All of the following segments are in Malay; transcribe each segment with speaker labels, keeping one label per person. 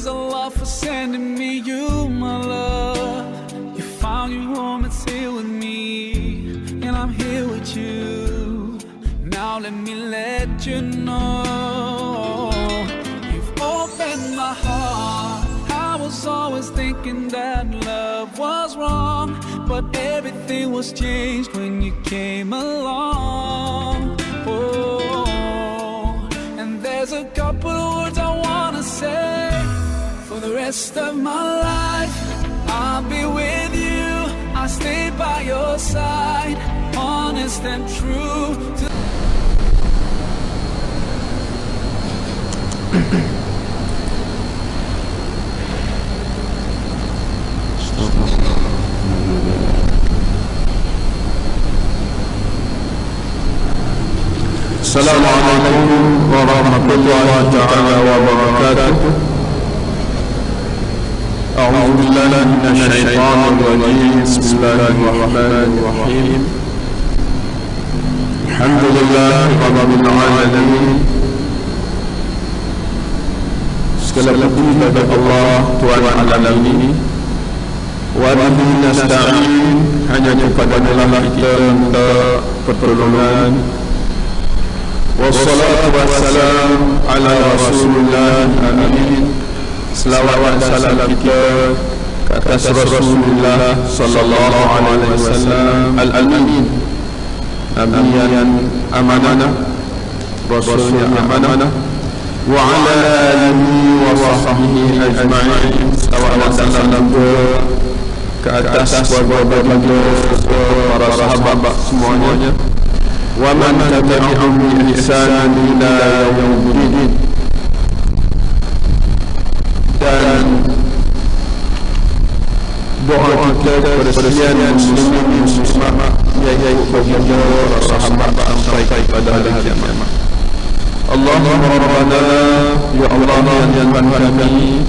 Speaker 1: Praise Allah for sending me you, my love. You found your home, it's here with me, and I'm here with you. Now let me let you know, you've opened my heart. I was always thinking that love was wrong, but everything was changed when you came along. Oh, and there's a couple of words I wanna say. For the rest of my life, I'll be with you. I'll stay by your side, honest and true to
Speaker 2: السلام عليكم ورحمة الله تعالى وبركاته. أعوذ بالله من الشيطان الرجيم. بسم الله الرحمن الرحيم. الحمد لله رب العالمين. Segala puji bagi Allah Tuhan alam ini. Wa bihi nasta'in. Hanya kepada-Nya kita minta pertolongan. Wassalatu wassalam ala Rasulullah amin. Selawat dan salam kita ke atas Rasulullah sallallahu alaihi wasallam al-amin. Nabi yang amanah, Rasul yang amanah, wa ala alihi wa sahbihi ajma'in. Selawat dan salam ke atas keluarga para sahabat semuanya. Wa man tabi'ahum bi ihsan ila yaumiddin. Dan doa kita kepada sekalian muslimin muslimat yang berjaya sahabat sampai pada hari kiamat. Allahumma rabbana, ya Allah yang Tuhan kami,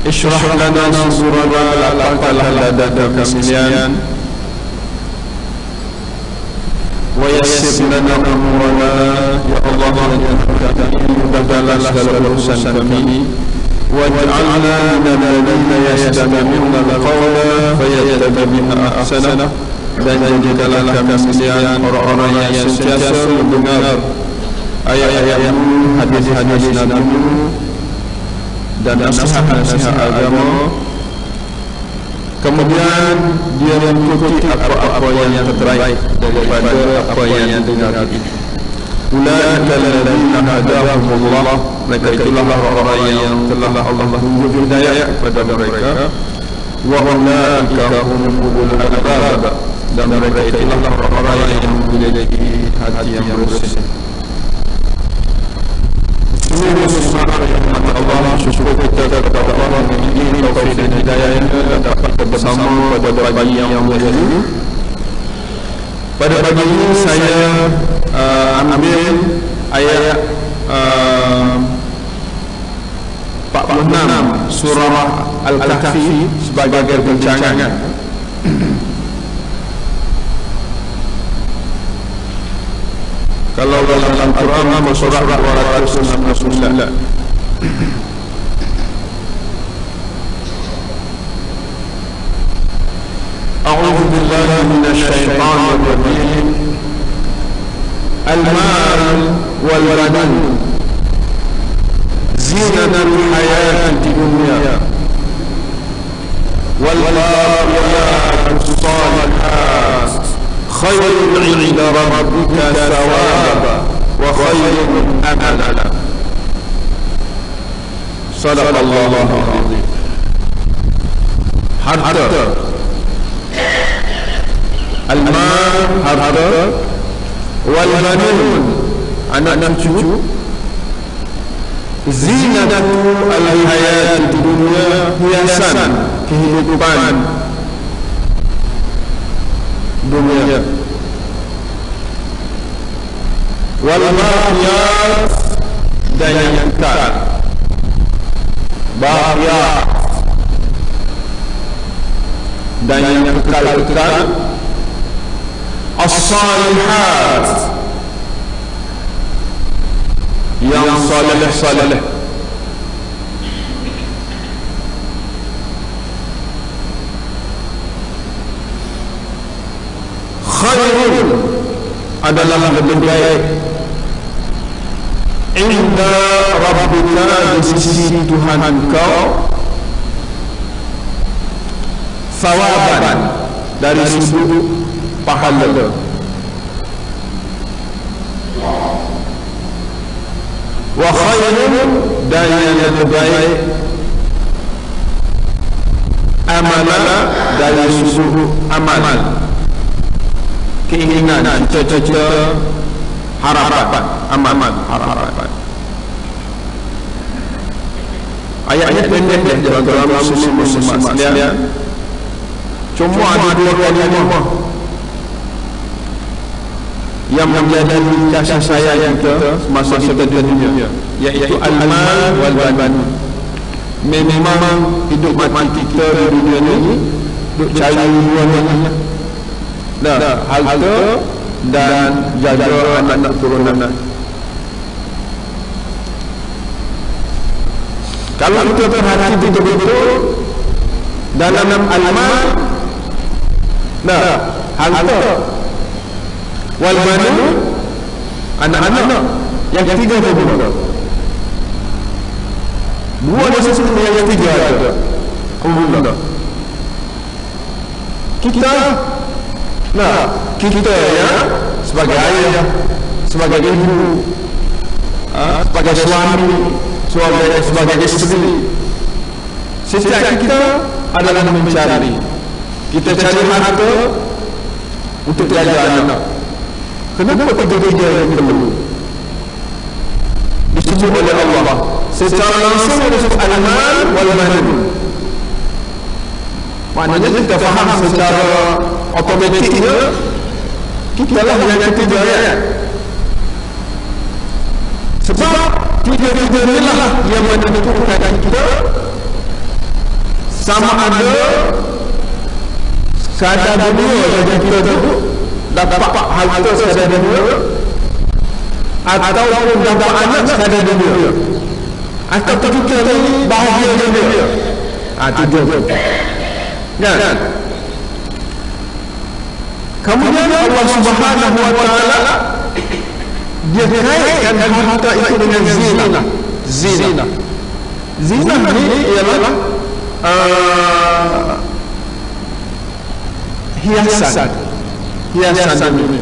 Speaker 2: ishrah lana sadrana, lapangkanlah dada kami sekalian. Wa yassir lana umurana, ya Allah yang Tuhan kami, mudahkanlah segala urusan kami. Waj'alna minalladhina yastami'una al-qawla fayattabi'una ahsanah. Dan jadikanlah kami sekalian orang-orang yang sentiasa mendengar ayat-ayat-Mu, hadis-hadis Nabi-Mu dan nasihat-nasihat agama. Kemudian dia mengikuti apa-apa yang terbaik daripada apa yang dengar itu. Ulaika alladziina hadahumullah. Mereka itulah orang-orang yang telah Allah memberi hidayah kepada mereka. Wa ulaika humul ulul albab. Dan mereka itulah orang-orang yang memiliki hati yang bersih. Allah, syukur kita kepada Allah yang memberi taufik dan hidayahnya dapat bersama pada pagi yang mulia ini. Pada pagi ini saya ambil ayat 46 surah Al-Kahfi sebagai perbincangan. Kalau dalam Al-Quran surah 269. A'udzu billahi minasyaitonir rajim. Al-mal wal banun zinatul hayatid dunya wal baqiyatus shalihat khairun 'inda rabbika thawaban wa khairun amala. Sadaqallahu al-azim. Harta, al-mal, harta, wal banun, anak cucu, zinatul hayatid dunya, hiasan kehidupan dunia. Wal baqiyat, dan yang kekal. Baqiyat dan yang kekal-kekal. As-salihat, yang saleh-saleh. khairun adalah lebih baik inda rabbika di sisi Tuhan engkau sawaban dari sudut pahala, wa khairun dan yang lebih baik amala dari sudut amal, keinginan, cita-cita, harapan, amal, harapan. Ayat-ayat pendek dalam Muslim sekalian, cuma ada dua kalimah yang menjadi kasih sayang kita semasa kita di dunia, iaitu al-mal wal banun. Memang hidup mati kita di dunia ini duk cari dua-duanya, harta dan jaga anak turunan. Kalau kita perhati betul-betul dalam al-mal, harta, wal banun, anak-anak, yang tiga tu betul. Dua dari semua yang tiga ada. Alhamdulillah. Kita ya, sebagai ayah, sebagai ibu, sebagai suami, sebagai isteri, setiap kita adalah mencari. Kita cari harta untuk jaga anak. Kenapa tiga-tiga yang perlu? Disebut oleh Allah secara langsung disebut al-mal wal banun. Maknanya kita faham secara otomatiknya kita lah yang ketiga ayat. Sebab tiga-tiga inilah yang menentukan kita sama ada sekadar dunia yang kita dapat harta sekadar dunia, ataupun dapat anak sekadar dunia, atau kita ni bahagia dunia. Tiga tu kan? Kemudian Allah Subhanahu wa ta'ala dia kaitkan harta itu dengan zina. Zina ni ialah hiasan dunia.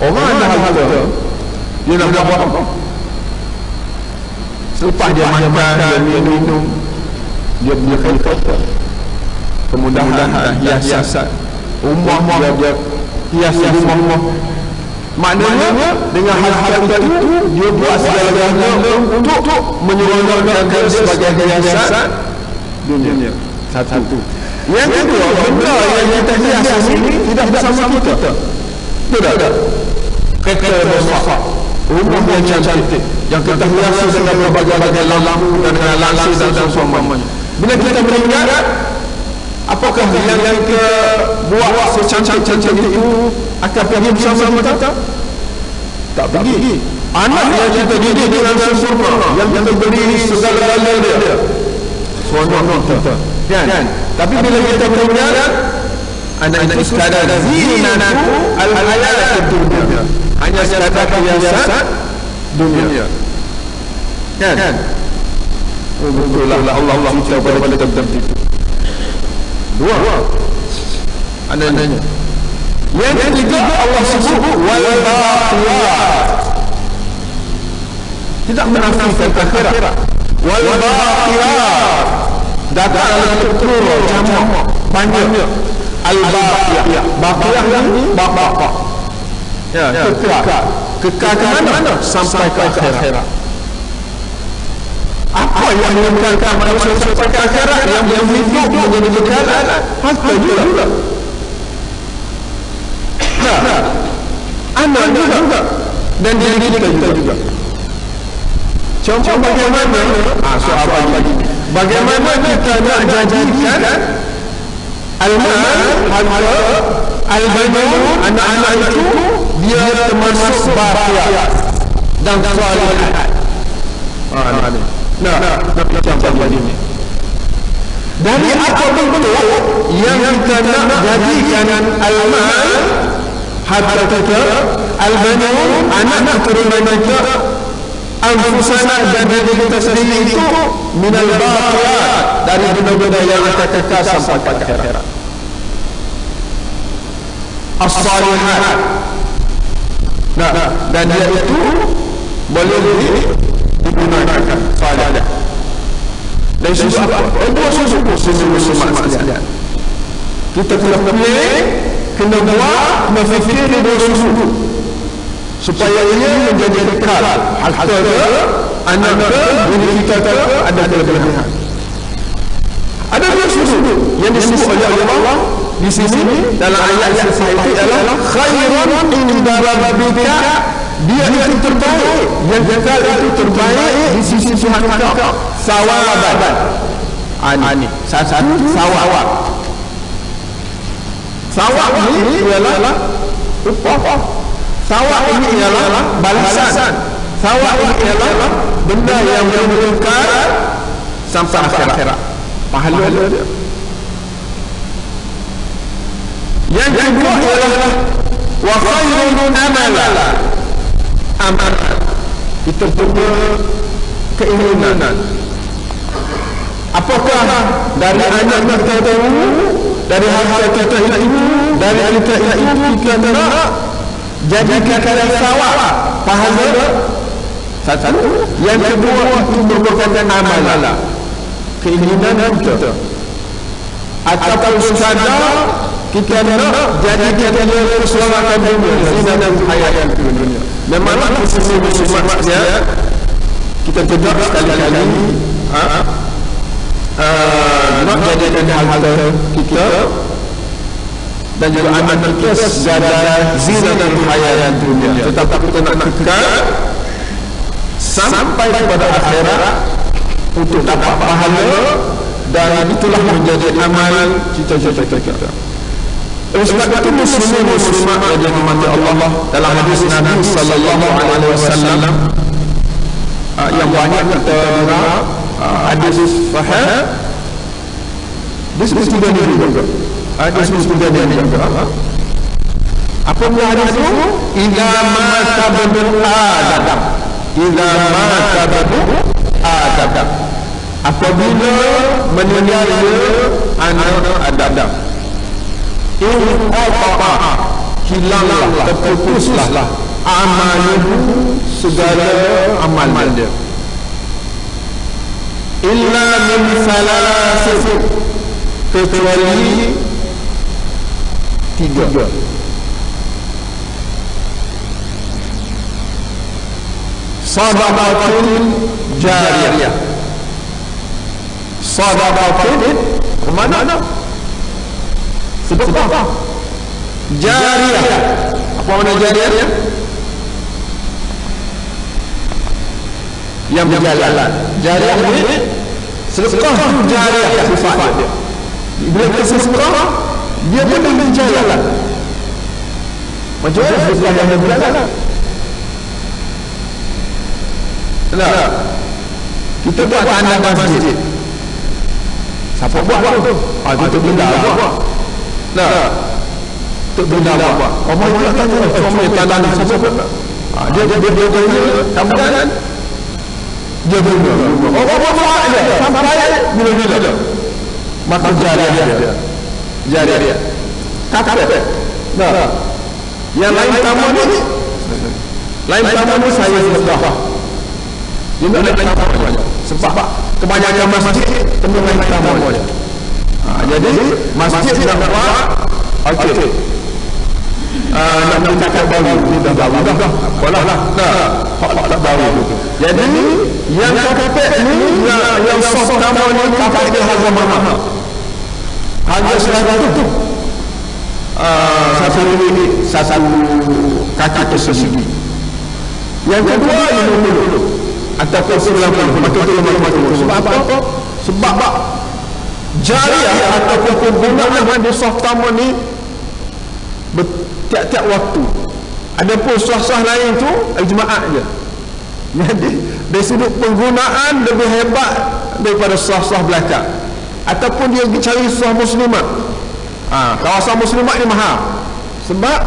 Speaker 2: Orang ada harta, dia nak buat apa? Selepas dia makan, dia minum, dia punya kereta, kemudahan, hiasan rumah, dia hias rumah. Maknanya dengan harta itu dia buat segala-galanya untuk menyeronokkan dia sebagai hiasan dunia. Satu. Yang kedua, benda yang kita hias ini tidak bersama kita. Tidak. Kereta besar, rumah yang cantik, yang kita hiasi dengan berbagai-bagai lampu dan langsir dan seumpamanya. Bila kita meninggal, apakah yang kita buat secantik-cantik itu akan pergi bersama kita? Tak pergi. Anak yang kita didik dengan sempurna, yang kita beri segala-galanya dia, seronok kita, kan? Tapi bila kita meninggal, anak itu sekadar zinatu al-hayat dunia, hanya sekadar hiasan dunia, kan? Betul lah, Allah cerita pada kita begitu. Dua anaknya. Yang ketiga Allah sebut wal baqiyat, tidak menafikan akhirat. Wal baqiyat datang dalam plural, jamak, banyak. Al baqiyah, baqiyah ni bapa. Ya, kekal ke mana? Sampai ke akhirat. Apa yang mengekalkan manusia sampai ke akhirat? Yang hidup menjadi kekalan, harta juga. Anak juga, dan diri kita juga. Contoh bagaimana? Soal begini. Bagaimana kita nak jadikan al-mal, harta, al-banun, anak-anak itu dia termasuk baqiyat dan salihat. Nak macam begini. Dari apa bentuk yang kita nak jadikan al-mal, harta kita, al-banun, anak keturunan kita, anfusana dan diri kita sendiri itu minal baqiyat, dari benda-benda yang akan kekal sampai pada akhirat. As-salihat. Nah, dan dia itu boleh digunakan salih. Dan susu apa? Dua susu sekalian. Kita kena pilih, kena buat, kena fikir dua susu supaya ia menjadi kekal. Harta ke, anak ke, diri kita ke, ada kelebihan. Ada dua susu yang disebut oleh Allah di sini dalam ayat itu adalah khairun inda rabbika, dia itu terbaik, yang kekal itu terbaik di sisi Tuhan kita, sawaban. Ini satu sawab. Sawab ini ialah upah. Sawab ini ialah balasan. Sawab ini ialah benda yang menunjukkan sampai akhirat. Pahala dia. Yang kedua ialah wa khairun amala. Amal. Kita punya keinginan. Apakah dari anak kita itu, dari harta kita itu, dari kita itu kita nak jadikan sawab, pahala. Satu. Yang kedua itu merupakan amalan, keinginan kita. Ataupun sekadar kita nak jadikan dia keselamatan dunia, zinatan hayat dunia. Memanglah sisi muslimatnya kita tidak sekali-kali nak jadikan harta kita dan juga anak kita sebagai zinatan hayat dunia, tetapi kita nak kekal sampai kepada akhirat untuk dapat pahala, dan itulah menjadi amal cita-cita kita. Oleh sebab itu muslimat yang dirahmati Allah, dalam hadis Nabi sallallahu alaihi wasallam yang banyak kita dengar, hadis sahih, disebut juga juga. Hadis juga juga. Apa dia hadis itu? Idza mata banu Adam. Idza mata banu Adam. Apabila meninggal anak Adam, hilanglah, terputuslah amaluhu, segala amal dia, illa min salasin, kecuali tiga. Sadaqatul jariyah. Sadaqatul mana? Sedekah jariyah. Apa makna jariyah? Yang berjalan. Jariyah ini sedekah jariyah sifat dia. Bila kita sedekah, dia pun berjalan. Macam mana sedekah yang berjalan? Nah, kita buat tanah masjid. Siapa buat tu? Itu benda buat. Nah, itu benda buat. Orang dia tanya, suami tanah siapa buat? Dia tambahan. Dia guna. Orang buat dia sampai bila-bila. Maka jariyah. Kakak. Nah, yang lain tamu ni, saya sedekah. Dia nak tamu aja. Sebab kebanyakan masjid penuh dengan tamu aja. Jadi masjid nak buat, okey. Nak mencatat baru, dia dah baru. Apalah. Hak tak baru. Jadi yang kakak ni, yang soft tamu ni, kakak dia harga mahal. Harga $100. Satu kaki tersegi. Yang kedua 50 ataupun 90. Maka itu 50. Sebab apa? Sebab jariyah ataupun penggunaan di soft tamu ni tiap-tiap waktu. Ada pun sah-sah lain tu ijma'ah je. Jadi dari sudut penggunaan lebih hebat daripada sah-sah belakang.
Speaker 3: ataupun dia pergi cari Sahih Muslimat. Kawasan Muslimat ni mahal sebab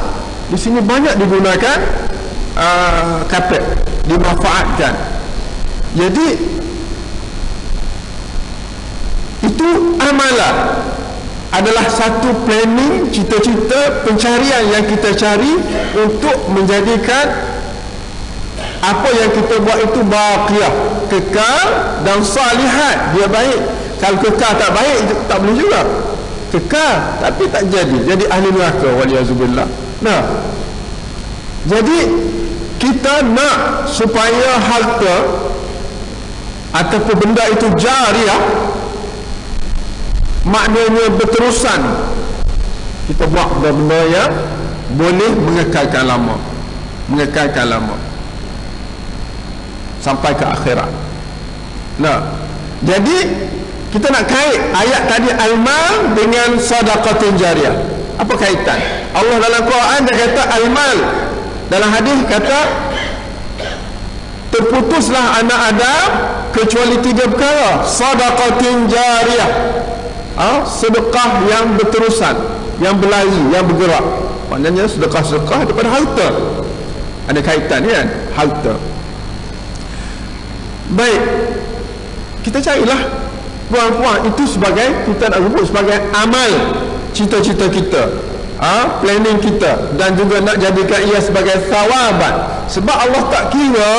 Speaker 3: di sini banyak digunakan kapet, dimanfaatkan. Jadi itu amalan adalah satu planning, cita-cita pencarian yang kita cari untuk menjadikan apa yang kita buat itu baqiyah, kekal dan salihat. Dia baik. Kalau kekal tak baik, tak boleh juga. Kekal tapi tak jadi ahli neraka, waliyazubillah. Nah, jadi kita nak supaya harta ataupun benda itu jariah, maknanya berterusan. Kita buat benda yang boleh mengekalkan lama, sampai ke akhirat. Nah, jadi kita nak kait ayat tadi al-mal dengan sedekah jariyah. Apa kaitan? Allah dalam Quran dia kata al-mal, dalam hadis kata terputuslah anak Adam kecuali 3 perkara: sedekah jariyah, sedekah yang berterusan, yang berlari, yang bergerak. Maknanya sedekah daripada harta. Ada kaitan kan? Harta. Baik, kita carilah puan-puan itu sebagai, kita nak sebut sebagai amal cita-cita kita, planning kita, dan juga nak jadikan ia sebagai thawaban. Sebab Allah tak kira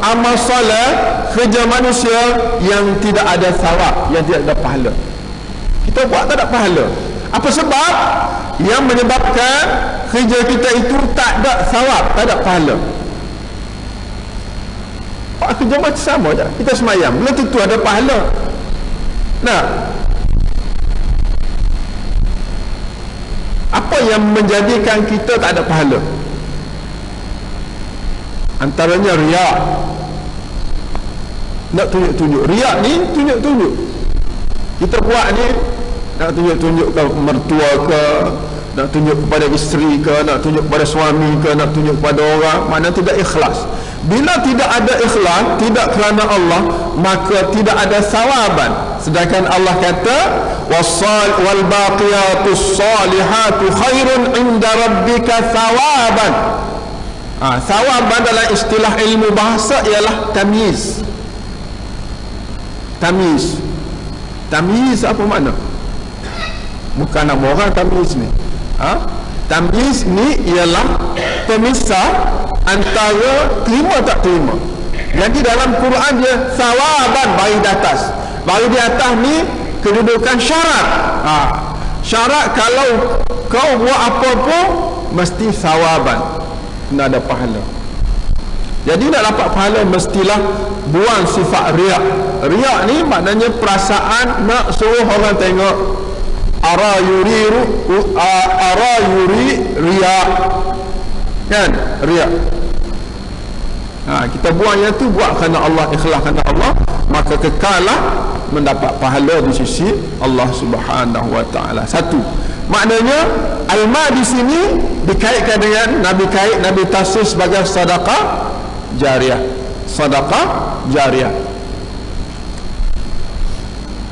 Speaker 3: amal soleh, kerja manusia yang tidak ada thawab, yang tidak ada pahala. Kita buat tak ada pahala. Apa sebab? Yang menyebabkan kerja kita itu tak ada thawab, tak ada pahala. Kerja macam sama je. Kita semayang, belum tentu ada pahala. Nah, apa yang menjadikan kita tak ada pahala? Antaranya riak. Nak tunjuk-tunjuk. Riak ni tunjuk-tunjuk. Kita buat ni nak tunjuk-tunjuk ke mertua ke, nak tunjuk kepada isteri ke, nak tunjuk kepada suami ke, nak tunjuk kepada orang, mana tidak ikhlas. Bila tidak ada ikhlas, tidak kerana Allah, maka tidak ada sawaban. Sedangkan Allah kata wal baqiyatus salihatu khairun inda rabbika sawaban. Sawaban dalam istilah ilmu bahasa ialah tamyiz. Tamyiz apa makna? Bukan nama orang tamyiz ni. Tamyiz ni ialah pemisah antara terima tak terima. Jadi dalam Quran dia sawaban, baris di atas. Baris di atas ni kedudukan syarat. Syarat kalau kau buat apa-apa mesti sawaban, kena ada pahala. Jadi nak dapat pahala mestilah buang sifat riak. Riak ni maknanya perasaan nak suruh orang tengok. Ara yuri riak, kan? Riak. Kita buang yang tu, buat kerana Allah, ikhlas kerana Allah, maka kekallah mendapat pahala di sisi Allah Subhanahu wa taala. Satu. Maknanya al-mal di sini dikaitkan dengan Nabi tafsir sebagai sedekah jariyah. Sedekah jariyah.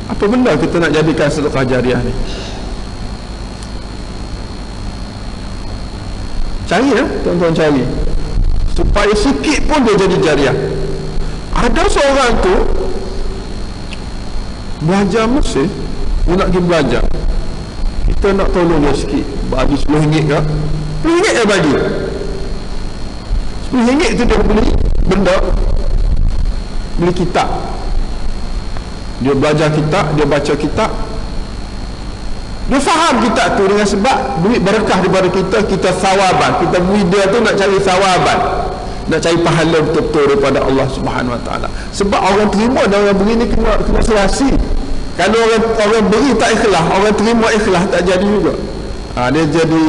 Speaker 3: Apa benda kita nak jadikan sedekah jariyah ni? Cari tuan-tuan, cari supaya sikit pun dia jadi jariyah. Ada seorang tu belajar Mesir, dia nak pergi belajar, kita nak tolong dia sikit, bagi RM10 ke, RM10 dia bagi RM10 tu dia beli benda, beli kitab, dia belajar kitab, dia baca kitab, dia faham kitab tu dengan sebab duit berkah daripada kita sawaban. Kita beri dia tu nak cari sawaban, nak cari pahala betul-betul daripada Allah Subhanahu Wa Taala. Sebab orang terima dan orang beri ni kena serasi. Kalau orang beri tak ikhlas, orang terima ikhlas, tak jadi juga. Dia jadi,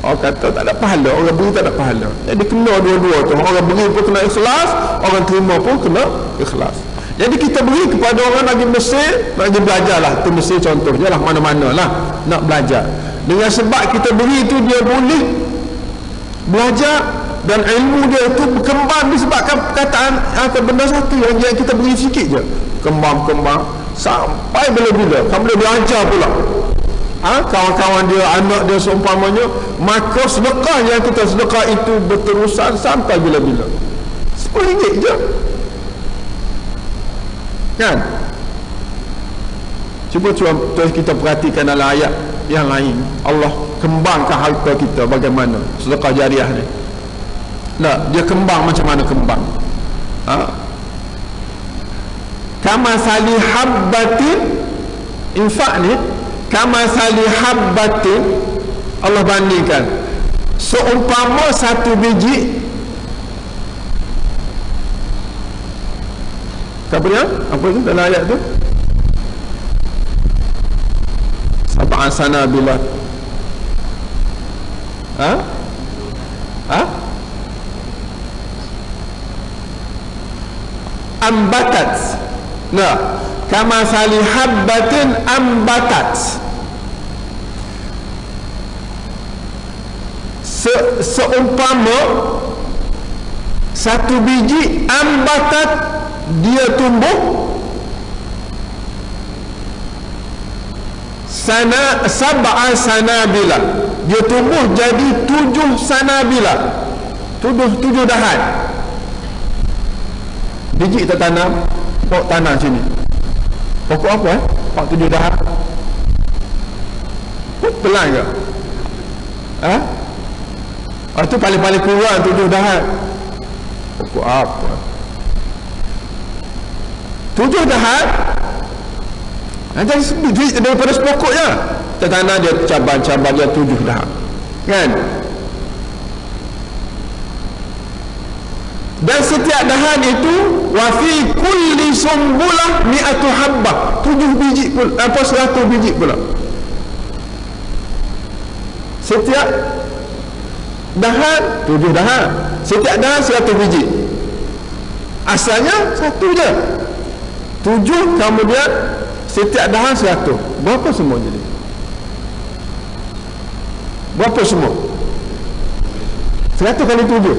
Speaker 3: orang kata tak ada pahala, orang beri tak ada pahala. Jadi kena dua-dua tu. Orang beri pun kena ikhlas, orang terima pun kena ikhlas. Jadi kita beri kepada orang lagi Mesir, lagi belajar lah. Itu Mesir contohnya lah, mana-mana lah nak belajar. Dengan sebab kita beri itu, dia boleh belajar dan ilmu dia itu berkembang disebabkan perkataan atau benda satu yang kita beri sikit je. Kembang sampai bila-bila. Kamu boleh belajar pula. Kawan-kawan dia, anak dia seumpamanya, maka sedekah yang kita sedekah itu berterusan sampai bila-bila. RM10 je. Kan? Cuba kita perhatikan dalam ayat yang lain. Allah kembangkan harta kita bagaimana sedekah jariah ni. Dia kembang macam mana kembang? Kama sali habbatin, infak ni kama sali habbatin, Allah bandingkan seumpama satu biji apa tu dalam ayat tu, sab'an sanabila, ambatat. Kama sali habbatin ambatat, seumpama satu biji, ambatat, dia tumbuh, sab'a sanabila, dia tumbuh jadi 7 sanabila, 7 dahan. Biji kita tanam, pokok tanam sini, pokok apa pokok 7 dahan, pelan ke? Itu paling-paling kurang 7 dahan. Pokok apa? 7 dahan. Nanti daripada sepokoknya kita tanam dia cabang-cabang dia 7 dahan, kan? Dan setiap dahan itu wa fi kulli sumbulah mi'atu habbah, 7 biji pula, 100 biji pula. Setiap dahan 7 dahan, setiap dahan 100 biji. Asalnya 1 je, 7, kemudian setiap dahan 100. Berapa semua jadi? Berapa semua? 100 kali 7,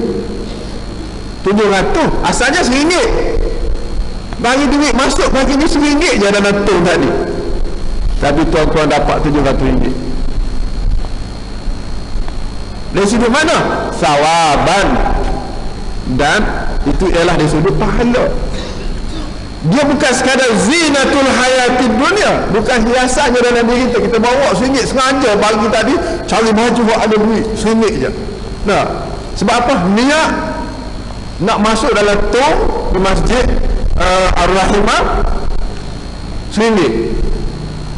Speaker 3: 700. Asalnya RM1. Bagi duit masuk bagi ni RM1 je dalam tong tadi. Tapi tuan-tuan dapat RM700. Dari sudut mana? Sawaban. Dan itu ialah dari sudut pahala. Dia bukan sekadar zinatul hayatid dunia, bukan hiasannya dalam diri kita. Kita bawa RM1 sengaja bagi tadi, cari baju buat ada duit RM1 je. Sebab apa? Niat nak masuk dalam tong di masjid Ar-Rahimah RM1,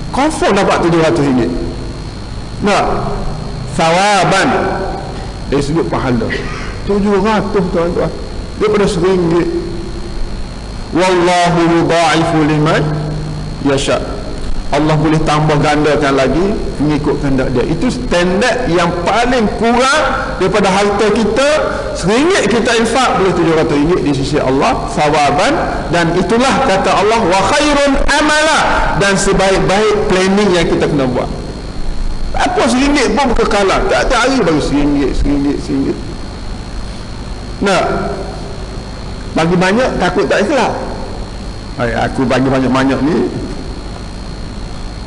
Speaker 3: confirm dapat RM700. Sawaban dari sudut pahala 700 tuan-tuan daripada RM1. Wallahu yudha'ifu liman yasha. Allah boleh tambah gandakan lagi mengikut kehendak dia. Itu standard yang paling kurang daripada harta kita. RM1 kita infak boleh RM700 di sisi Allah sawaban. Dan itulah kata Allah wa khairun amala, dan sebaik-baik planning yang kita kena buat. Apa RM1 pun kekalan, tak ada hari bagi RM1. Bagi banyak takut tak ikhlas. Aku bagi banyak-banyak ni,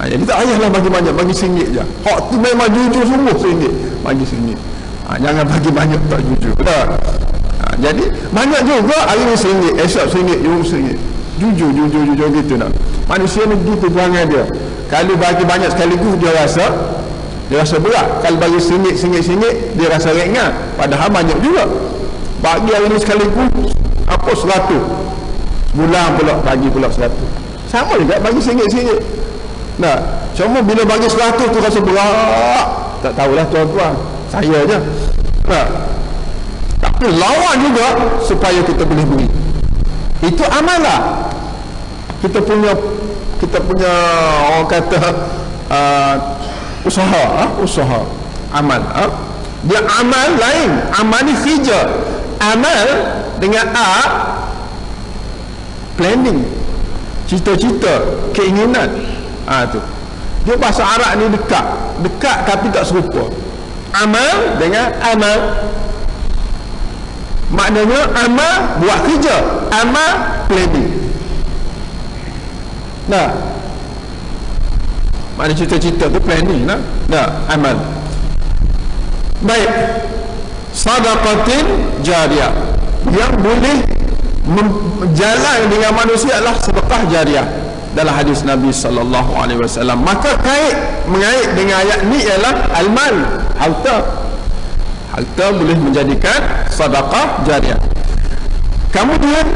Speaker 3: jadi tak payahlah bagi banyak, bagi RM1 je. Hak tu memang jujur sungguh RM1, bagi RM1. Jangan bagi banyak tak jujur. Jadi banyak juga hari ni RM1, esok RM1, RM1. Jujur gitu nak. Manusia ni gitu perangai dia. Kalau bagi banyak sekaligus dia rasa berat. Kalau bagi RM1, dia rasa ringan. Padahal banyak juga. Bagi hari ni sekaligus 100, bulan pula bagi pula 100, sama juga bagi RM1. Cuma bila bagi 100 tu rasa berat. Tak tahulah tuan-tuan, saya je. Tapi lawan juga supaya kita boleh beri. Itu amalah. Kita punya orang kata usaha amal. Dia amal lain, amal ni hijab. Amal dengan planning, cita-cita, keinginan. Tu dia bahasa Arab ni dekat tapi tak serupa. Amal dengan amal, maknanya amal buat kerja, amal planning. Nah, mana cita-cita tu planning lah. Nah, amal. Baik. Sadaqatin jariyah, yang boleh jalan dengan manusia adalah sedekah jariyah dalam hadis Nabi sallallahu alaihi wasallam. Maka mengait dengan ayat ni ialah al-mal, harta boleh menjadikan sedekah jariyah. Kemudian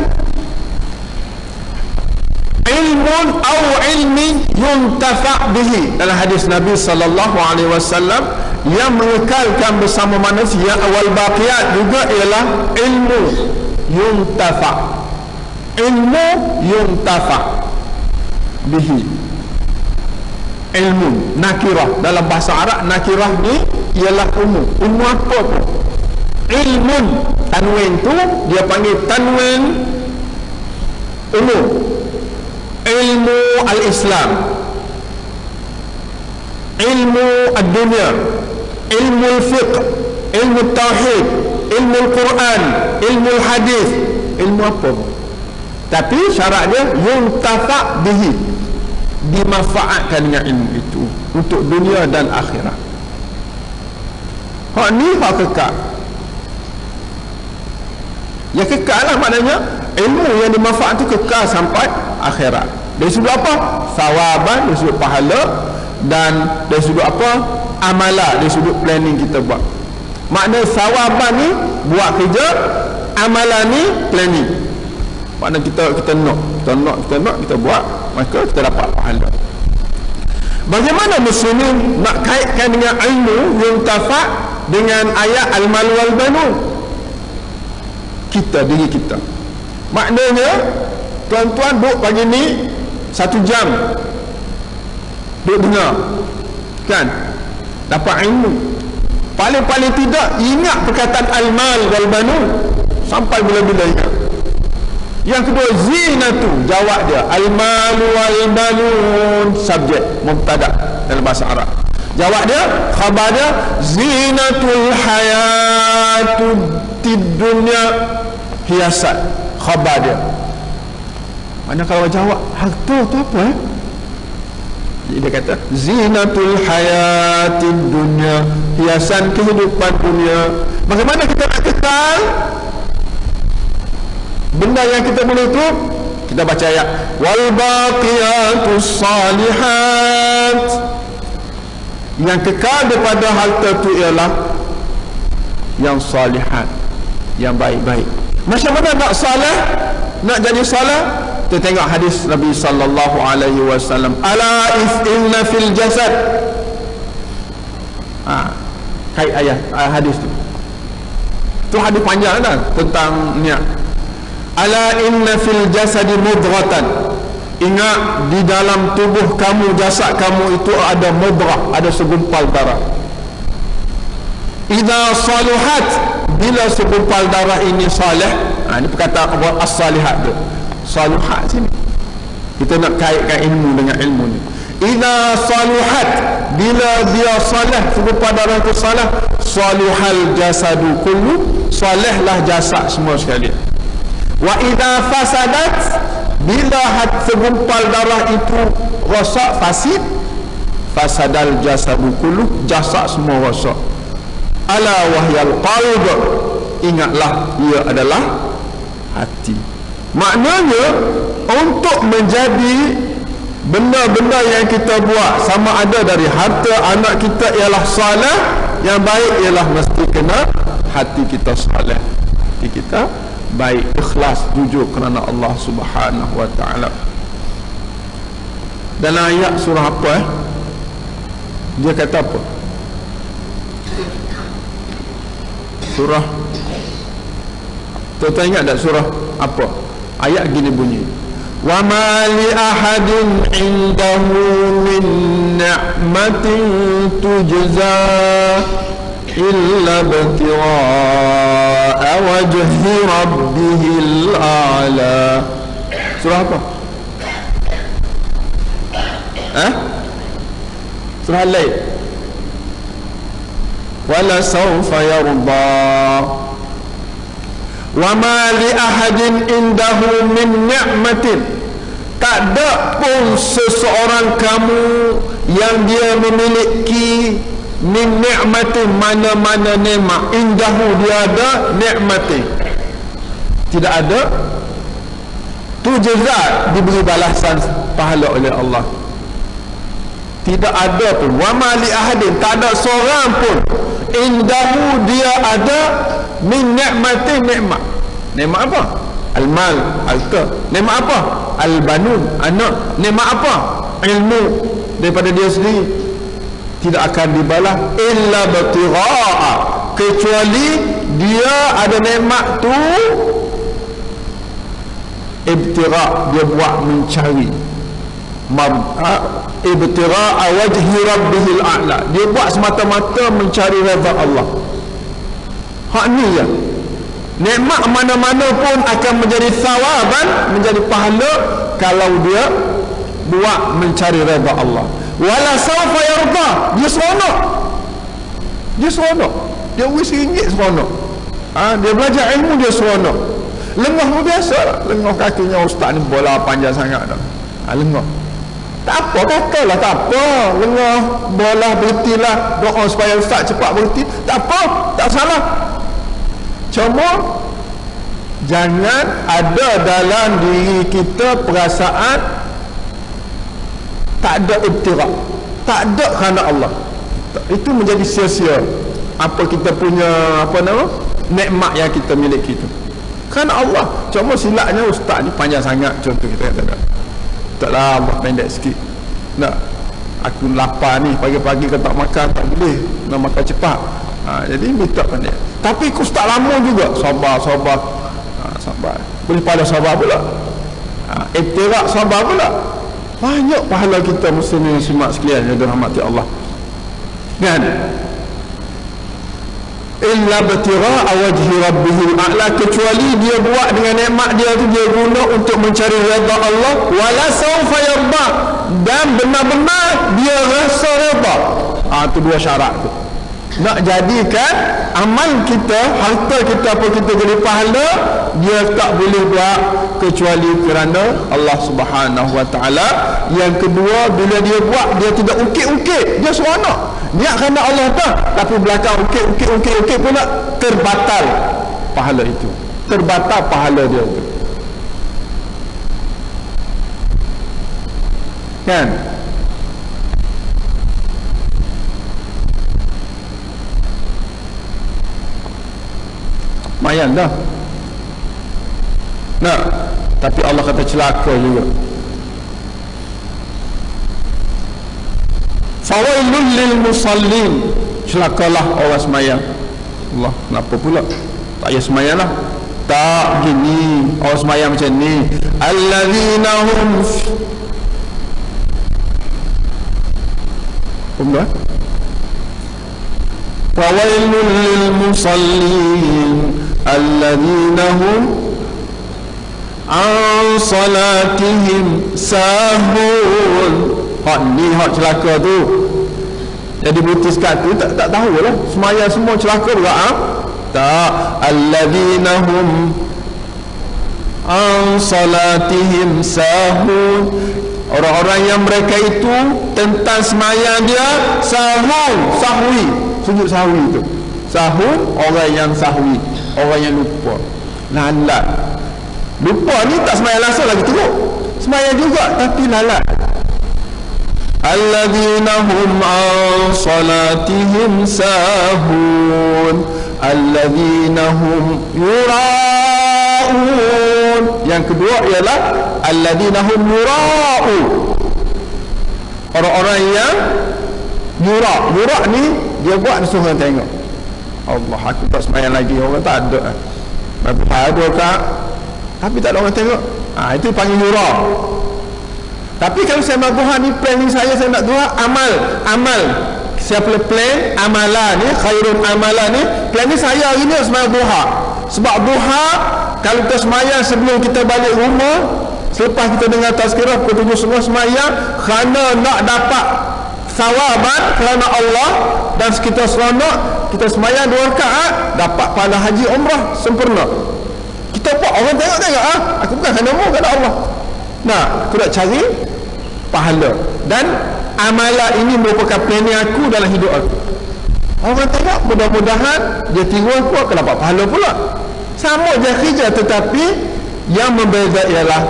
Speaker 3: ilmun au ilmi yuntafa' bihi, dalam hadis Nabi sallallahu alaihi wasallam, yang mengekalkan bersama manusia awal baqiyat juga ialah ilmu yuntafa' bihi. Ilmu nakirah, dalam bahasa Arab nakirah ni ialah umum. Ilmu apa tu? Ilmun, tanwin tu dia panggil tanwin umum. Ilmu al-Islam, ilmu ad-dunya, ilmu al-fiqh, ilmu tauhid, ilmu al-Quran, ilmu al-hadis, ilmu apa? Tapi syarat dia yuntafa' bihi, dimanfaatkan dengan ilmu itu untuk dunia dan akhirat. Hak ni hak kekal. Ya kekal lah maknanya, ilmu yang dimanfaat itu kekal sampai akhirat. Dari sudut apa? Sawaban, dari sudut pahala, dan dari sudut apa? Amalan, dari sudut planning kita buat. Makna sawaban ni buat kerja, amalan ni planning. Makna kita nak kita buat, maka kita dapat pahala. Bagaimana muslimin nak kaitkan dengan ilmu yuntafa' dengan ayat al-mal wal banun? Diri kita. Maknanya tuan-tuan duduk pagi ni 1 jam duduk dengar, kan, dapat ilmu. Paling-paling tidak ingat perkataan al-mal wal banun sampai bila-bila ingat. Yang kedua, zinatu, jawab dia. Al-mal wal banun subjek, mubtada dalam bahasa Arab. Jawab dia, khabar dia, zinatul hayatud dunya, hiasan, khabar dia. Mana kalau jawab harta tu apa Jadi dia kata zinatul hayatid dunya, hiasan kehidupan dunia. Bagaimana kita nak kekal benda yang kita boleh tu? Kita baca ayat wal baqiyatus salihat, yang kekal daripada harta tu ialah yang salihat, yang baik-baik. Macam mana nak salah, nak jadi salah? Kita tengok hadis Nabi sallallahu alaihi wasallam, ala inna fil jasad. Kait ayat hadis tu. Tu hadis panjang dah tentang niat. Ala inna fil jasadi mudghatan. Ingat, di dalam tubuh kamu, jasad kamu itu ada mudrah, ada segumpal darah. Idza saluhat, bila segumpal darah ini salih. Ini perkataan as-salihat tu. Saluhat sini kita nak kaitkan ilmu dengan ilmu ni. Idza saluhat, bila dia salih, segumpal darah itu salih, saluhal jasadu kullu, salihlah jasad semua sekali. Wa idza fasadat, bila segumpal darah itu rosak, fasid, fasadal jasadu kullu, jasad semua rosak. Ala wahyal qalb, ingatlah ia adalah hati. Maknanya untuk menjadi benda-benda yang kita buat, sama ada dari harta anak kita ialah salih, yang baik ialah mesti kena hati kita salih, hati kita baik, ikhlas, jujur kerana Allah Subhanahu wa taala. Dalam ayat surah apa dia kata apa? Surah, tuan-tuan ingat tak surah apa? Ayat gini bunyi, wa ma li ahadin indahu min ni'matin tujza illa ibtigha'a wajhi rabbihil a'la. Surah apa? Surah Al-Lail. Wala sawfa yarda. Wa ma li ahadin indahu min ni'matin, Tak ada pun seseorang kamu yang dia memiliki min ni'mati, mana-mana nikmat, indahu dia ada ni'mati, tidak ada tu jazat, diberi balasan pahala oleh Allah. Tidak ada pun, wa ma li ahadin, tak ada seorang pun indahu dia ada min ni'mati, nikmat. Nikmat apa? Al-mal, harta. Nikmat apa? Al-banun, anak. Nikmat apa? Ilmu daripada dia sendiri. Tidak akan dibalas illa batigha'a, kecuali dia ada nikmat tu ibtigha', dia buat mencari ibtigha'a wajhi rabbihil a'la, dia buat semata-mata mencari redha Allah. Hak ni ya. Nikmat mana-mana pun akan menjadi thawaban, menjadi pahala kalau dia buat mencari redha Allah. Wala sawfa yarda, dia seronok, dia wis ringgit seronok. Dia belajar ilmu, dia seronok. Lengah pun biasa, lengah kakinya ustaz ni bola panjang sangat dah. Lengah tak apa, katalah tak apa, lengah bola berhentilah, doa supaya ustaz cepat berhenti, tak apa, tak salah. Cuma jangan ada dalam diri kita perasaan tak ada ibtigha', tak ada kerana Allah. Itu menjadi sia-sia apa kita punya nikmat yang kita miliki itu kerana Allah. Cuma silapnya ustaz ni panjang sangat, contoh kita kata taklah buat pendek sikit. Nak aku lapar ni, pagi-pagi kau tak makan tak boleh, nak makan cepat. Jadi minta pendek. Tapi aku tak lama juga, sabar. Boleh pada sabar pula. Ibtigha' sabar pula. Banyak pahala kita muslimin simak sekalian yang dirahmati Allah. Kan? Illa batigha'a wajhi rabbihil a'la, kecuali dia buat dengan nikmat dia tu, dia guna untuk mencari redha Allah. Wala sawfa yarda, dan benar-benar dia rasa redha. Tu dua syarat tu. Nak jadikan amal kita, harta kita, apa kita jadi pahala, dia tak boleh buat kecuali kerana Allah Subhanahu wa ta'ala. Yang kedua, bila dia buat, dia tidak ukit-ukit, dia seronok. Niat kerana Allah tak, tapi belakang ukit pula, terbatal pahala itu, terbatal pahala dia itu. Kan? Mayan dah. Nah, tapi Allah kata celaka juga. Fawailul lil musallin, celakalah orang semayang. Allah, kenapa pula tak payah semayang lah? Tak, gini orang semayang macam ni, allazina hum fawailul lil musallin allazina hum an salatihim sahun. Hak ni hak celaka tu. Jadi butiskan tu tak tahu lah, semayang semua celaka pula. Tak, alladzina hum an salatihim sahun, orang-orang yang mereka itu tentang semayang dia sahwi, sujud sahwi tu. Sahun, orang yang sahwi, orang yang lupa, lalat. Lupa ni tak semayang langsung lagi teruk, semayang juga tapi lalat. Alladzina hum an salatihim sahun alladzina hum yura'un. Yang kedua ialah alladzina hum yura'un, orang-orang yang yura' ni dia buat suruh orang tengok. Allah, aku tak semayang lagi, orang tak ada, ada kan, tapi tak ada orang tengok. Itu panggil yura'. Tapi kalau saya nak duha ni, planning saya nak duha amal. Saya plan amalan ni, khairun amalan ni, planning saya hari ni semayang duha. Sebab duha, kalau kita semayang sebelum kita balik rumah, selepas kita dengar tazkirah pukul 7 semua semayang, kerana nak dapat thawaban kerana Allah, dan kita seronok, kita semayang 2 rakaat, dapat pahala haji umrah sempurna. Kita buat orang tengok, aku bukan kerana mu, kerana Allah. Aku nak cari pahala, dan amalan ini merupakan planning aku dalam hidup aku. Orang tengok, mudah-mudahan dia tiru aku akan dapat pahala pula. Sama je kerja, tetapi yang membeza ialah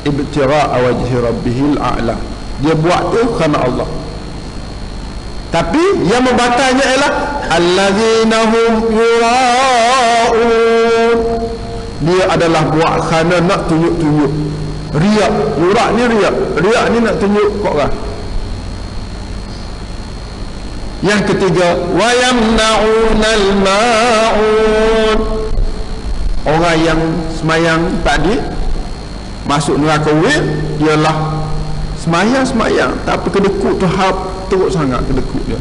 Speaker 3: ibtira' wajhi rabbihil a'la. Dia buat tu kerana Allah. Tapi yang membatalnya ialah allazina hum yura'un. Dia adalah buat kerana nak tunjuk-tunjuk. Riak. Yurak ni riak. Riak ni nak tunjuk kok orang. Yang ketiga, wa yamna'unal ma'un. Orang yang semayang tadi masuk neraka wil, ialah semayang tapi kedekut tu teruk sangat kedekut dia.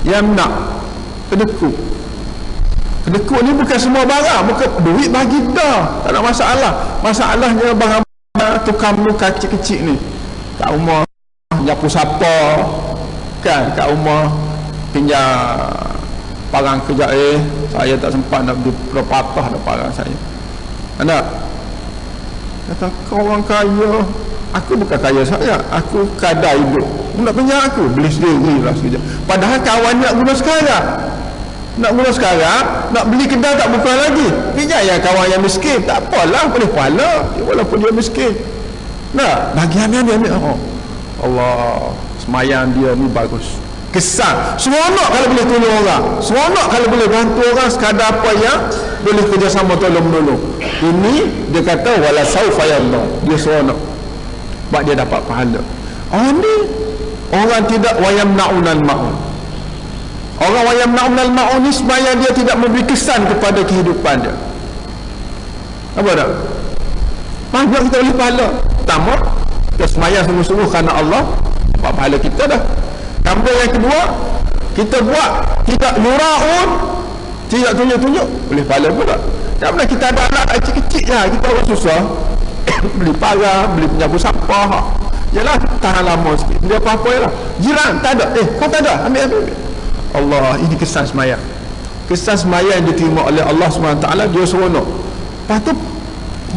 Speaker 3: Yamna, kedekut ni bukan semua barang, bukan duit bagi dah, tak ada masalah. Masalahnya barang tukang muka kecil-kecil ni kat rumah nyapu sapa kan, kat rumah pinjam parang kejap, saya tak sempat nak beli patah dah parang saya. Anak kata, kau orang kaya. Aku bukan kaya saya, aku kadar hidup. Nak pinjam aku, beli sendiri lah sekejap. Padahal kawan nak guna sekarang, nak beli kedai tak buka lagi. Pinjam yang kawan yang miskin, tak apalah, boleh pahala walaupun dia miskin. Nah, bagi ambil. Oh, Allah, semayang dia ni bagus, kesan. Seronok kalau boleh tolong orang, seronok kalau boleh bantu orang sekadar apa yang boleh kerjasama tolong-menolong. Ini dia kata wala saufa yallah, dia seronok sebab dia dapat pahala. Orang ni orang tidak wayamna'unal ma'un. Orang wayamna'unal ma'un ni sebenarnya dia tidak memberi kesan kepada kehidupan dia. Apa tak? Banyak kita boleh pahala. Pertama, kita semayang sungguh-sungguh kerana Allah, dapat pahala kita dah. Tambah yang kedua, kita buat tidak yura'un, tidak tunjuk-tunjuk, boleh pahala pula. Kerana kita ada anak kecil-kecil lah, kita orang susah beli parang, beli penyapu sampah, yalah tahan lama sikit, dia apa-apa yalah. Jiran tak ada, kau tak ada, ambil. Allah, ini kesan semayang. Kesan semayang yang diterima oleh Allah SWT, dia seronok. Lepas tu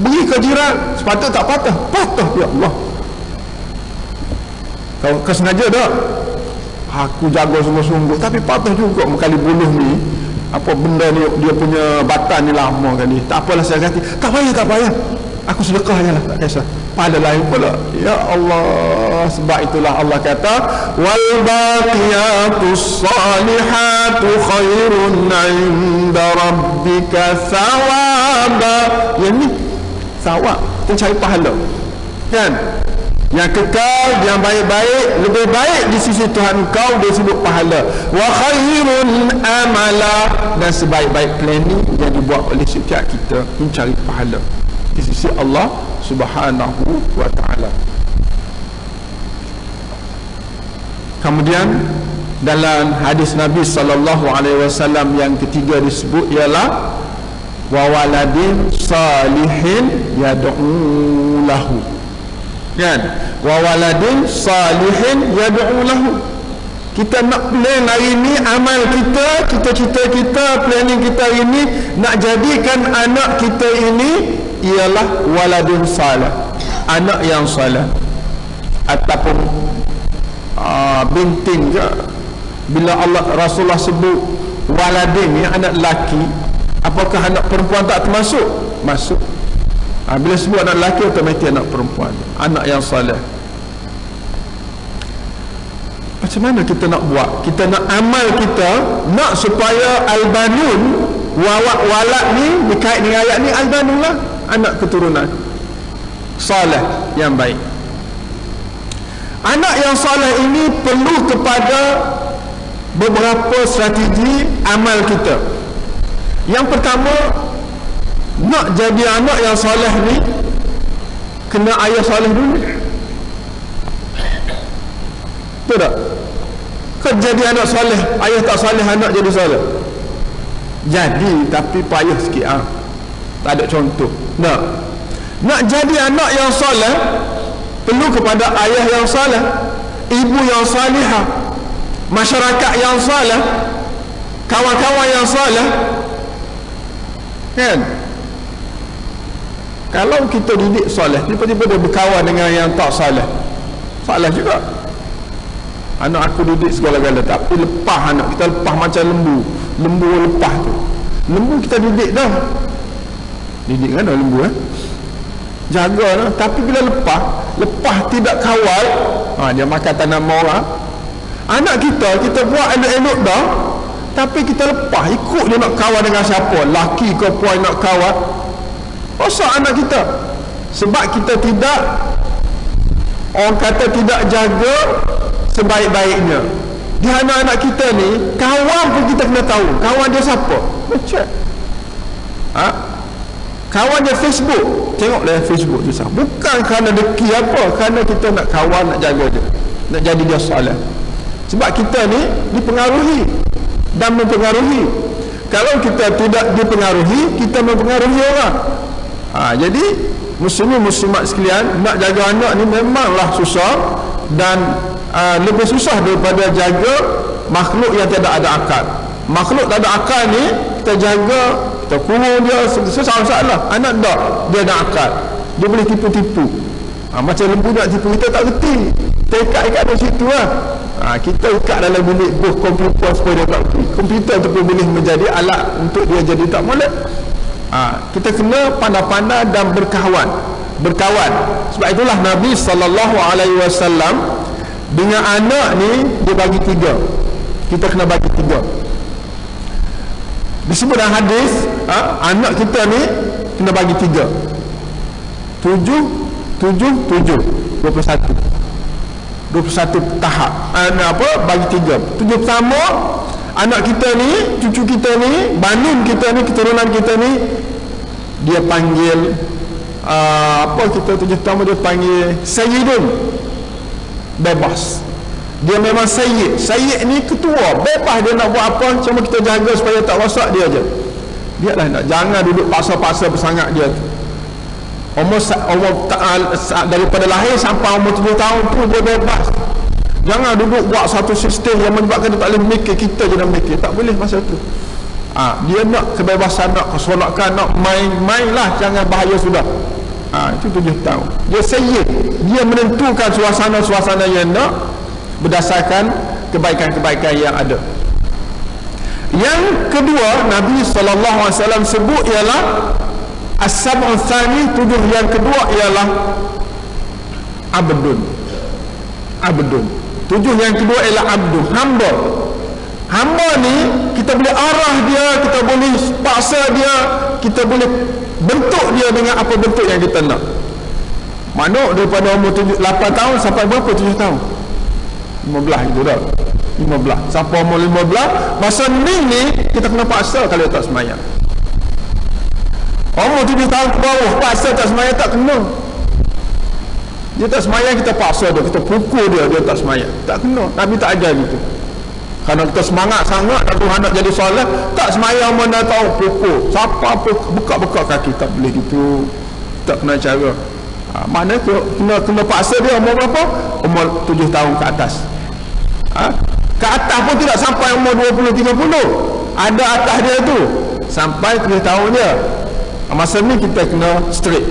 Speaker 3: beri ke jiran, sepatut tak patah, ya Allah. Kau sengaja tak? Aku jaga sungguh-sungguh, tapi patah juga kali buluh ni. Apa benda ni, dia punya batan ni lama kali. Tak apalah saya ganti. Tak payah. Aku sedekah je lah, tak kisah. Pada lain pula. Ya Allah, sebab itulah Allah kata wal baqiyatus salihatu khairun 'inda rabbika thawaba. Yang ni thawab, kita cari pahala kan. Yang kekal, yang baik-baik, lebih baik di sisi Tuhan kau, dia sebut pahala. Wa khairun amala, dan sebaik-baik planning yang dibuat oleh setiap kita mencari pahala di sisi Allah Subhanahu wa ta'ala. Kemudian dalam hadis Nabi sallallahu alaihi wasallam yang ketiga disebut ialah wa waladin salihin yad'u lahu. Kan? Wa waladin salihin yad'u lahu. Kita nak plan hari ni, amal kita, cita-cita kita, planning kita hari ni, nak jadikan anak kita ini ialah waladun salih, anak yang salih, ataupun bintin je. Bila Allah Rasulullah sebut waladin ni anak lelaki, apakah anak perempuan tak termasuk? Masuk. Bila sebut anak lelaki, otomatik anak perempuan, anak yang salih. Macam mana kita nak buat? Kita nak amal kita, nak supaya al-banun walad ni dikait dengan ayat ni, al-banun lah, anak keturunan salih yang baik. Anak yang salih ini perlu kepada beberapa strategi amal kita. Yang pertama, nak jadi anak yang salih ni kena ayah salih dulu. Betul tak? Kau jadi anak salih, ayah tak salih, anak jadi salih. Jadi, tapi payah sikit. Tak ada contoh. Nak jadi anak yang salih, perlu kepada ayah yang salih, ibu yang salihah, masyarakat yang salih, kawan-kawan yang salih. Kan? Kalau kita didik soleh, tiba-tiba dia berkawan dengan yang tak soleh, salah juga. Anak aku didik segala-gala, tapi lepas anak kita, lepas macam lembu lepas tu. Lembu kita didik dah, didik kan lembu jaga dah. Tapi bila lepas tidak kawal, dia makan tanaman orang. Anak kita buat elok-elok dah, tapi kita lepas ikut dia nak kawal dengan siapa, laki ke puan nak kawal, rosak anak kita. Sebab kita tidak, orang kata tidak jaga sebaik-baiknya. Di anak-anak kita ni, kawan pun kita kena tahu kawan dia siapa. Check. Kawan dia Facebook, tengoklah Facebook tu sah. Bukan kerana deki apa, kerana kita nak kawan, nak jaga dia, nak jadi dia soleh. Sebab kita ni dipengaruhi dan mempengaruhi. Kalau kita tidak dipengaruhi, kita mempengaruhi orang. Jadi muslimat sekalian, nak jaga anak ni memanglah susah, dan lebih susah daripada jaga makhluk yang tidak ada akal. Makhluk tak ada akal ni kita jaga, kita kurung dia, susah masalah. Anak tak, dia ada akal, dia boleh tipu-tipu. Macam lembu nak tipu kita, tak reti, kita ikat dari situ lah. Kita ikat dalam bilik booth komputer supaya dia tak reti. Komputer tu pun boleh menjadi alat untuk dia jadi tak molek. Kita kena pandai-pandai dan berkawan. Sebab itulah Nabi SAW dengan anak ni dia bagi 3. Kita kena bagi 3. Disebut dalam hadis, anak kita ni kena bagi 3. 7 21 tahap. Bagi 3. 7 pertama, anak kita ni, cucu kita ni, banin kita ni, keturunan kita ni, dia panggil kita 7 pertama dia panggil Sayyidun, bebas. Dia memang Sayyid ni ketua, bebas dia nak buat apa, cuma kita jaga supaya tak rosak dia je. Biarlah nak, jangan duduk paksa-paksa bersangat dia tu. Umur daripada lahir sampai umur 7 tahun tu dia bebas. Jangan duduk buat satu sistem yang menyebabkan dia tak boleh mikir, kita je nak mikir. Tak boleh masa tu. Dia nak kebebasan, nak kesonakan, nak main lah, jangan, bahaya sudah. Itu 7 tahun. Dia Sayyid, dia menentukan suasana-suasana yang nak berdasarkan kebaikan-kebaikan yang ada. Yang kedua Nabi SAW sebut ialah As-sab'u tsani, 7 yang kedua ialah Abdun. 7 yang kedua ialah abdu, hamba ni kita boleh arah dia, kita boleh paksa dia, kita boleh bentuk dia dengan apa bentuk yang kita nak. Mana daripada umur 8 tahun sampai berapa, 7 tahun, 15 itu dah, 15 sampai umur 15, masa ni kita kena paksa kalau tak semayang. Umur 7 tahun ke bawah paksa tak semayang, tak kena. Dia tak semayang, kita paksa dia, kita pukul dia tak semayang, tak kena. Nabi tak ajar gitu. Kerana kita semangat sangat dan Tuhan nak jadi solat, tak semayang pun dah tahu, pukul siapa pun, buka-buka kaki, tak boleh gitu, tak kena cara. Mana kena paksa dia umur berapa? Umur 7 tahun ke atas. Ke atas pun tidak sampai umur 20-30, ada atas dia tu sampai 7 tahun je. Masa ni kita kena straight.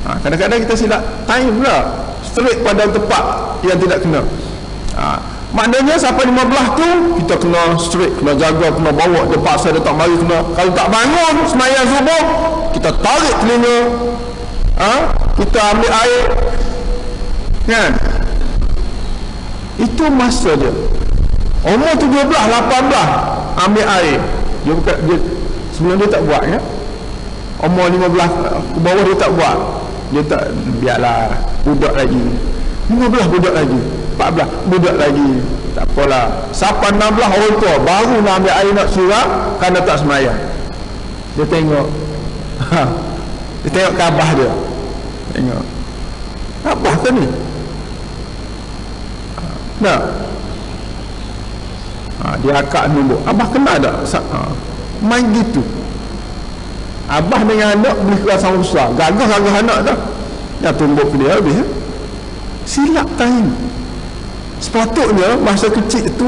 Speaker 3: Kadang-kadang kita silap time pula, straight pada tempat yang tidak kena. Maknanya sampai 15 tu kita kena straight, kena jaga, kena bawa dia, paksa dia tak mari, kena, kalau tak bangun sembahyang subuh kita tarik telinga, kita ambil air kan. Itu masa dia. Umur 17, 18 ambil air. Dia sebelum dia tak buat ya. Umur 15 ke bawah dia tak buat. Dia tak, biarlah budak lagi. 15 budak lagi, 14 budak lagi, tak apalah. Sampai 16 orang tua baru nak ambil air nak surat kerana tak semayang. Dia tengok dia tengok ke abah dia, tengok abah ke ni nak dia akak dulu, abah kena tak main gitu. Abah dengan anak boleh kerasa besar, gagah anak dah, dah tumbuk dia habis silap time. Sepatutnya masa kecil tu,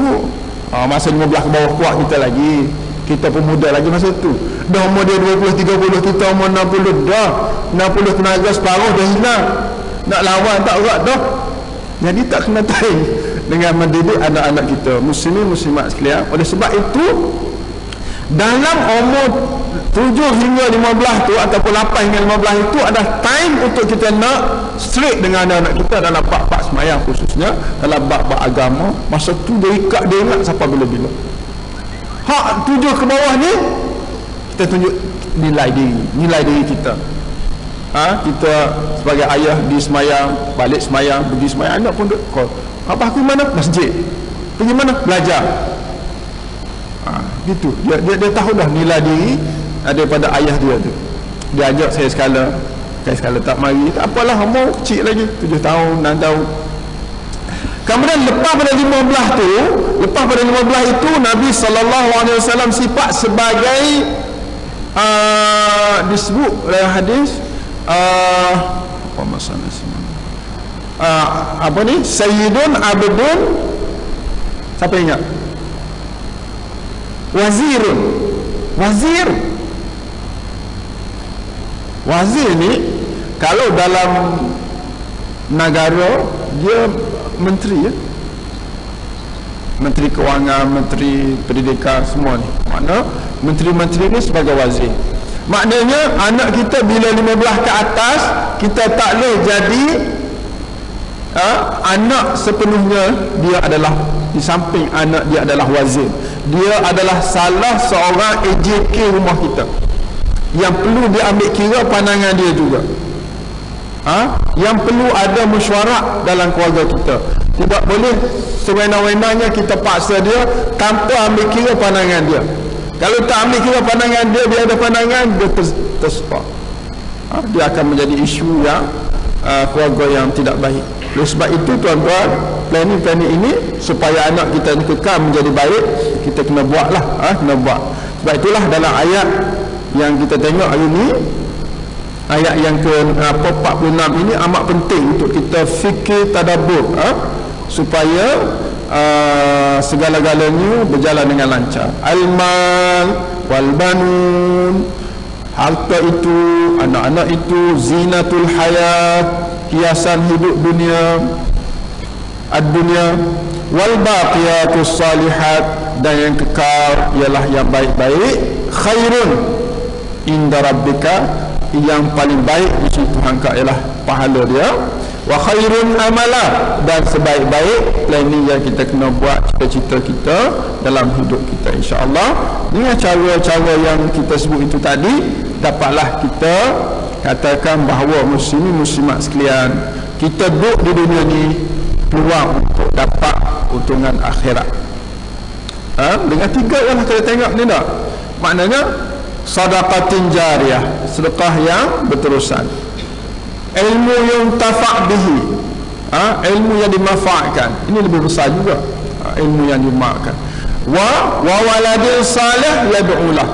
Speaker 3: masa 15 ke bawah kuat kita lagi, Kita pun muda lagi masa tu. Dah umur dia 20, 30, kita umur 60 dah. 60 tenaga separuh dah hilang. Nak lawan tak erat dah. Jadi tak kena tarik dengan mendidik anak-anak kita, muslimin muslimat sekalian. Oleh sebab itu, dalam umur 7 hingga 15 tu ataupun 8 hingga 15 itu adalah time untuk kita nak straight dengan anak-anak kita dalam bab-bab semayang, khususnya dalam bab-bab agama. Masa tu dia ikat, dia ingat sampai bila-bila. Hak 7 ke bawah ni kita tunjuk nilai diri kita. Kita sebagai ayah di semayang, balik semayang, pergi semayang, anak pun duduk call, abah aku mana? Masjid. Pergi mana? Belajar. Gitu. Dia tahu dah nilai diri daripada ayah dia tu. Dia ajak saya sekala tak mari, tak apalah, umur kecil lagi, 7 tahun, 6 tahun. Kemudian lepas pada 15 itu Nabi SAW sifat sebagai disebut dalam hadis apa masalah apa ni, Sayyidun Abdun, siapa ingat? Wazir ni kalau dalam negara dia menteri, menteri kewangan, menteri pendidikan, semua ni. Makna menteri-menteri ni sebagai wazir. Maknanya anak kita bila 15 ke atas, kita tak boleh jadi anak sepenuhnya dia adalah, di samping anak dia adalah wazir, dia adalah salah seorang AJK rumah kita yang perlu diambil kira pandangan dia juga. Yang perlu ada mesyuarat dalam keluarga kita. Tidak boleh sewenang-wenangnya kita paksa dia tanpa ambil kira pandangan dia. Kalau tak ambil kira pandangan dia, dia ada pandangan, dia tersepak. Dia akan menjadi isu yang keluarga yang tidak baik. Oleh sebab itu tuan-tuan, planning ini supaya anak kita ni kekal menjadi baik, kita kena buatlah, kena buat. Sebab itulah dalam ayat yang kita tengok hari ni, ayat yang ke-46 ini amat penting untuk kita fikir tadabbur, supaya segala-galanya berjalan dengan lancar. Al-mal wal banun, harta itu, anak-anak itu, zinatul hayat, hiasan hidup dunia, ad-dunya, wal baqiyatus salihat, dan yang kekal ialah yang baik-baik, khairun inda rabbika, yang paling baik di sisi Tuhan kau ialah pahala dia, wa khairun amala, dan sebaik-baik planning yang kita kena buat, cita-cita kita dalam hidup kita, insya-Allah dengan cara-cara yang kita sebut itu tadi, dapatlah kita katakan bahawa muslimin muslimat sekalian, kita duduk di dunia ni peluang untuk dapat untungan akhirat. Dengan 3 yang kita tengok ni tak, maknanya sadaqatin jariyah, sedekah yang berterusan, ilmu yang tafa' bihi, ilmu yang dimanfaatkan, ini lebih besar juga, ilmu yang dimanfaatkan, wa waladin salih yad'ulah,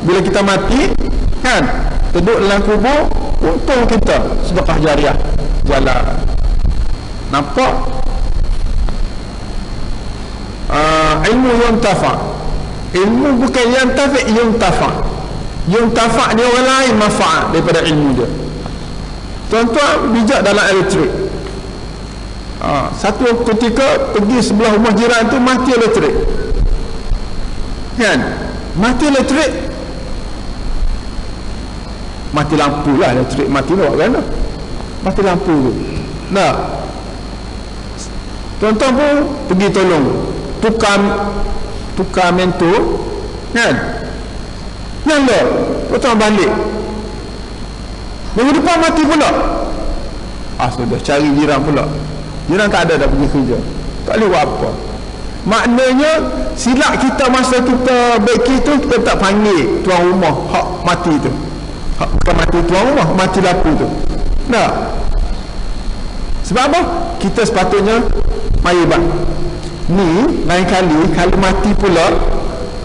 Speaker 3: bila kita mati kan, duduk dalam kubur, untung kita sedekah jariyah jalan. Nampak? Ilmu yang tafa', ilmu bukan yang tafi', yang tafa'. Yang tafa' ni orang lain manfaat daripada ilmu dia. Tuan-tuan bijak dalam elektrik. Satu ketika pergi sebelah rumah jiran tu mati elektrik, kan? Mati elektrik, mati lampu lah, elektrik mati lah kan? Mati lampu tu. Nah, tuan-tuan pun pergi tolong tukar mentor, kan? Nyala, tuan-tuan balik, minggu depan mati pula. Sudah cari jiran pula, jiran tak ada, dah pergi kerja, tak boleh buat apa. Maknanya silap kita masa kita beki tu, kita tak panggil tuan rumah hak mati tu, hak bukan mati tuan rumah, mati lampu tu. Nah, sebab apa? Kita sepatutnya mari bang ni, lain kali kalau mati pula,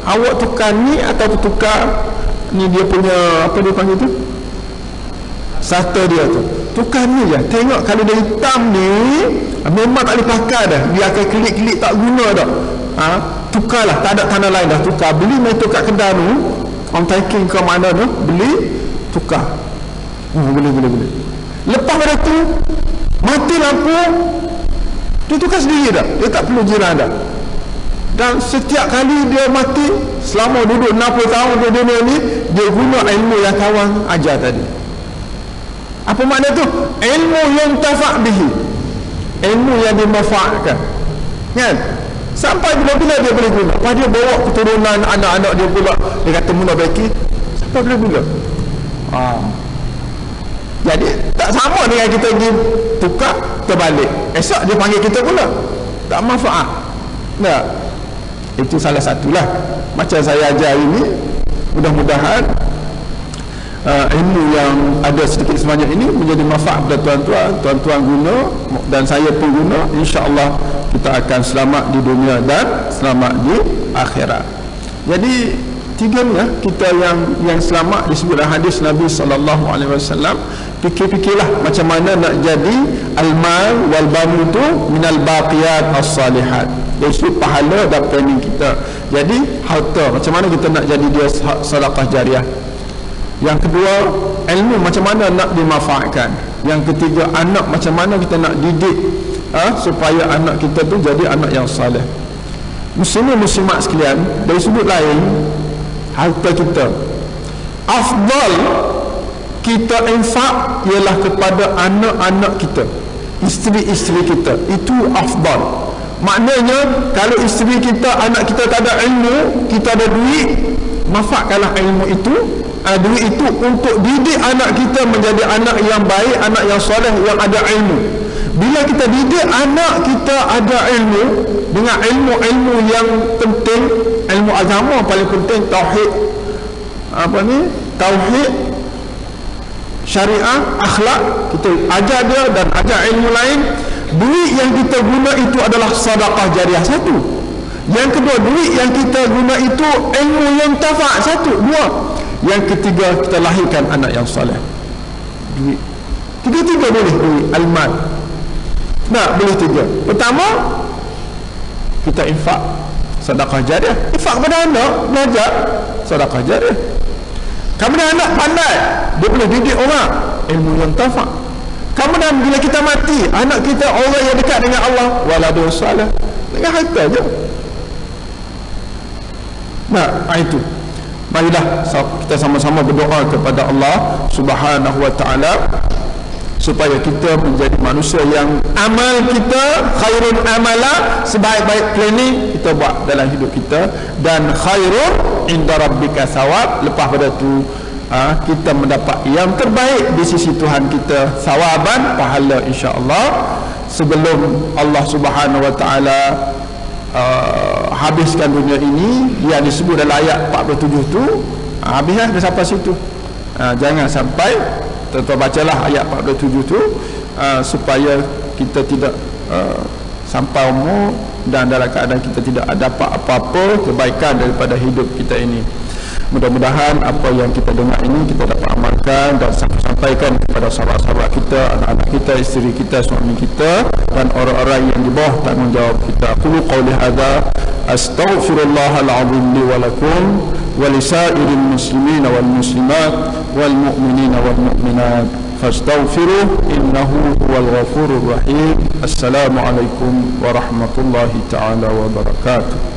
Speaker 3: awak tukar ni atau tukar ni, dia punya apa dia panggil tu, starter dia tu, tukar ni je. Tengok kalau dia hitam ni memang tak boleh pakai dah, dia akan kelip-kelip tak guna dah. tukarlah, tak ada tanah lain dah, tukar, beli motor kat kedai tu, orang taking ke mana tu, beli, tukar. Boleh. Lepas pada tu mati lampu, dia tukar sendiri dah, dia tak perlu jiran dah. Dan setiap kali dia mati, selama duduk 60 tahun di dunia ni, dia guna ilmu yang kawan ajar tadi. Apa makna tu? Ilmu yang tafa' bihi, ilmu yang dimanfaatkan, kan? Sampai bila-bila dia boleh guna. Lepas dia bawa keturunan anak-anak dia pula, dia kata mula baiki, sampai bila-bila. Jadi tak sama dengan kita pergi tukar terbalik, esok dia panggil kita pula, tak manfaat. Tak, itu salah satulah macam saya ajar ini. Mudah-mudahan ilmu yang ada sedikit sebanyak ini menjadi manfaat kepada tuan-tuan guna, dan saya pun guna. InsyaAllah kita akan selamat di dunia dan selamat di akhirat. Jadi tiga ni kita yang selamat disebut dalam hadis Nabi SAW. Fikir-fikirlah macam mana nak jadi al-mal wal banu tu minal baqiyat as-salihat, iaitu pahala dan planning kita. Jadi harta, macam mana kita nak jadi dia sedekah jariah. Yang kedua, ilmu macam mana nak dimanfaatkan. Yang ketiga, anak macam mana kita nak didik supaya anak kita tu jadi anak yang saleh. Muslimin muslimat sekalian, dari sudut lain, harta kita afdal kita infak ialah kepada anak-anak kita, isteri-isteri kita, itu afdal. Maknanya kalau isteri kita, anak kita tak ada ilmu, kita ada duit, manfaatkanlah ilmu itu, duit itu untuk didik anak kita menjadi anak yang baik, anak yang soleh, yang ada ilmu. Bila kita didik anak kita ada ilmu, dengan ilmu-ilmu yang penting, ilmu agama paling penting, tauhid, tauhid, syariah, akhlak, kita ajar dia dan ajar ilmu lain. Duit yang kita guna itu adalah sedekah jariah, satu. Yang kedua, duit yang kita guna itu ilmu yang tafa', satu, dua. Yang ketiga, kita lahirkan anak yang soleh. Duit, tiga-tiga boleh duit, al-mal. Tak boleh tiga. Pertama, kita infak, sedekah jariah. Infak kepada anak, belajar, sedekah jariah. Kemudian anak pandai, dia boleh didik orang, ilmu yang tafa'. Kemudian bila kita mati, anak kita orang yang dekat dengan Allah, waladun salih, dengan harta je. Nah, itu. Marilah kita sama-sama berdoa kepada Allah Subhanahu wa ta'ala supaya kita menjadi manusia yang amal kita khairun amala, sebaik-baik planning kita buat dalam hidup kita, dan khairun inda rabbika thawab, lepas pada tu kita mendapat yang terbaik di sisi Tuhan kita, sawaban, pahala insya-Allah, sebelum Allah Subhanahu wa taala habiskan dunia ini, yang disebut dalam ayat 47 tu, habislah dah sampai situ. Jangan sampai, tuan-tuan bacalah ayat 47 tu, supaya kita tidak sampai umur dan dalam keadaan kita tidak dapat apa-apa kebaikan daripada hidup kita ini. Mudah-mudahan apa yang kita dengar ini kita dapat amalkan dan sampaikan kepada sahabat-sahabat kita, anak-anak kita, isteri kita, suami kita, dan orang-orang yang di bawah tanggungjawab kita. Qulu qawli hadza astaghfirullahal azim li wa lakum wa lisairil muslimina wal muslimat wal mu'minina wal mu'minat fastaghfiruh innahu huwal ghafurur rahim. Assalamualaikum warahmatullahi taala wabarakatuh.